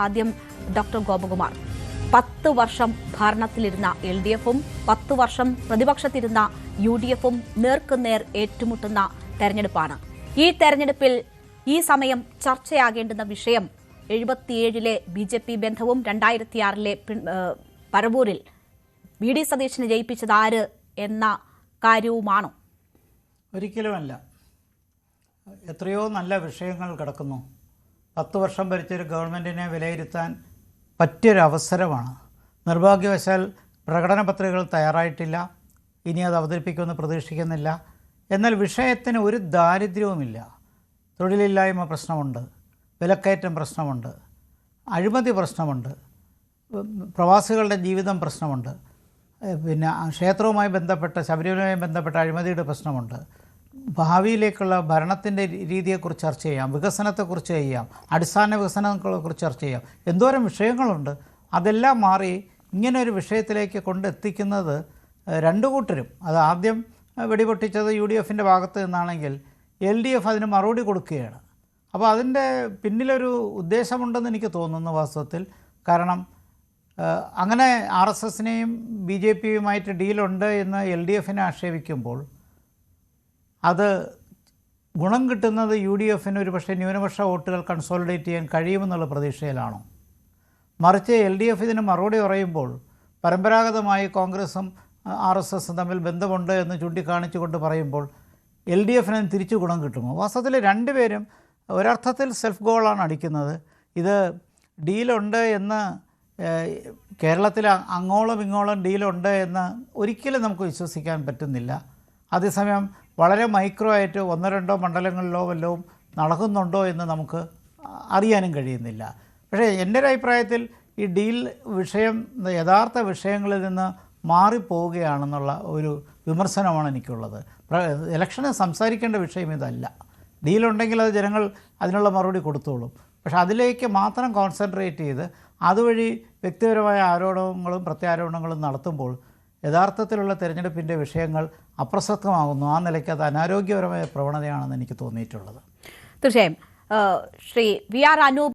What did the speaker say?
ആദ്യം ഡോക്ടർ ഗോപകുമാർ 10 വർഷം ഭരണത്തിലിരുന്ന LDF-ഉം 10 വർഷം പ്രതിപക്ഷത്തിരുന്ന UDF-ഉം നേർക്കുനേർ ഏറ്റുമുട്ടുന്ന തെരഞ്ഞെടുപ്പാണ്. ഈ തെരഞ്ഞെടുപ്പിൽ ഈ സമയം ചർച്ചയാകേണ്ടുന്ന വിഷയം 77-ലെ BJP ബന്ധവും 2006-ലെ പരവൂരിൽ VD സതീശനെ ജയിപ്പിച്ചത് ആര് എന്ന കാര്യവുമാണോ? ഒരിക്കലുമല്ല. എത്രയോ നല്ല വിഷയങ്ങൾ കിടക്കുന്നു. 10 വർഷം ഭരിച്ചൊരു ഗവൺമെൻറ്റിനെ വിലയിരുത്താൻ പറ്റിയൊരവസരമാണ്. നിർഭാഗ്യവശാൽ പ്രകടന പത്രികകൾ തയ്യാറായിട്ടില്ല. ഇനി അത് അവതരിപ്പിക്കുമെന്ന് പ്രതീക്ഷിക്കുന്നില്ല. എന്നാൽ വിഷയത്തിന് ഒരു ദാരിദ്ര്യവുമില്ല. തൊഴിലില്ലായ്മ പ്രശ്നമുണ്ട്, വിലക്കയറ്റം പ്രശ്നമുണ്ട്, അഴിമതി പ്രശ്നമുണ്ട്, പ്രവാസികളുടെ ജീവിതം പ്രശ്നമുണ്ട്, പിന്നെ ക്ഷേത്രവുമായി ബന്ധപ്പെട്ട ശബരിമലയുമായി ബന്ധപ്പെട്ട അഴിമതിയുടെ പ്രശ്നമുണ്ട്. ഭാവിയിലേക്കുള്ള ഭരണത്തിൻ്റെ രീതിയെക്കുറിച്ച് ചർച്ച ചെയ്യാം, വികസനത്തെക്കുറിച്ച് ചെയ്യാം, അടിസ്ഥാന വികസനങ്ങളെക്കുറിച്ച് ചർച്ച ചെയ്യാം. എന്തോരം വിഷയങ്ങളുണ്ട്. അതെല്ലാം മാറി ഇങ്ങനെ ഒരു വിഷയത്തിലേക്ക് കൊണ്ടെത്തിക്കുന്നത് രണ്ടു കൂട്ടരും, അത് ആദ്യം വെടിപൊട്ടിച്ചത് UDF-ൻ്റെ ഭാഗത്ത് നിന്നാണെങ്കിൽ LDF അതിന് മറുപടി കൊടുക്കുകയാണ്. അപ്പോൾ അതിൻ്റെ പിന്നിലൊരു ഉദ്ദേശമുണ്ടെന്ന് എനിക്ക് തോന്നുന്നു വാസ്തവത്തിൽ. കാരണം അങ്ങനെ RSSനെയും BJP-യുമായിട്ട് ഡീലുണ്ട് എന്ന് LDF-നെ ആക്ഷേപിക്കുമ്പോൾ അത് ഗുണം കിട്ടുന്നത് UDF-ന് ഒരു പക്ഷേ ന്യൂനപക്ഷ വോട്ടുകൾ കൺസോളിഡേറ്റ് ചെയ്യാൻ കഴിയുമെന്നുള്ള പ്രതീക്ഷയിലാണോ? മറിച്ച് LDF ഇതിന് മറുപടി പറയുമ്പോൾ പരമ്പരാഗതമായി കോൺഗ്രസും RSSും തമ്മിൽ ബന്ധമുണ്ട് എന്ന് ചൂണ്ടിക്കാണിച്ചുകൊണ്ട് പറയുമ്പോൾ LDF-ന് തിരിച്ചു ഗുണം കിട്ടുമോ? വാസ്തവത്തിൽ രണ്ടുപേരും ഒരർത്ഥത്തിൽ സെൽഫ് ഗോളാണ് അടിക്കുന്നത്. ഇത് ഡീലുണ്ട് എന്ന് കേരളത്തിൽ അങ്ങോളം ഇങ്ങോളം ഡീലുണ്ട് എന്ന് ഒരിക്കലും നമുക്ക് വിശ്വസിക്കാൻ പറ്റുന്നില്ല. അതേസമയം വളരെ മൈക്രോ ആയിട്ട് 1-2 മണ്ഡലങ്ങളിലോ വല്ലതും നടക്കുന്നുണ്ടോ എന്ന് നമുക്ക് അറിയാനും കഴിയുന്നില്ല. പക്ഷേ എൻ്റെ ഒരു അഭിപ്രായത്തിൽ ഈ ഡീൽ വിഷയം യഥാർത്ഥ വിഷയങ്ങളിൽ നിന്ന് മാറിപ്പോവുകയാണെന്നുള്ള ഒരു വിമർശനമാണ് എനിക്കുള്ളത്. ഇലക്ഷന് സംസാരിക്കേണ്ട വിഷയം ഇതല്ല. ഡീലുണ്ടെങ്കിൽ അത് ജനങ്ങൾ അതിനുള്ള മറുപടി കൊടുത്തോളും. പക്ഷെ അതിലേക്ക് മാത്രം കോൺസെൻട്രേറ്റ് ചെയ്ത് അതുവഴി വ്യക്തിപരമായ ആരോപണങ്ങളും പ്രത്യാരോപണങ്ങളും നടത്തുമ്പോൾ യഥാർത്ഥത്തിലുള്ള തിരഞ്ഞെടുപ്പിൻ്റെ വിഷയങ്ങൾ അപ്രസക്തമാകുന്നു. ആ നിലയ്ക്ക് അത് അനാരോഗ്യപരമായ പ്രവണതയാണെന്ന് എനിക്ക് തോന്നിയിട്ടുള്ളത്. തീർച്ചയായും ശ്രീ VR അനൂപ്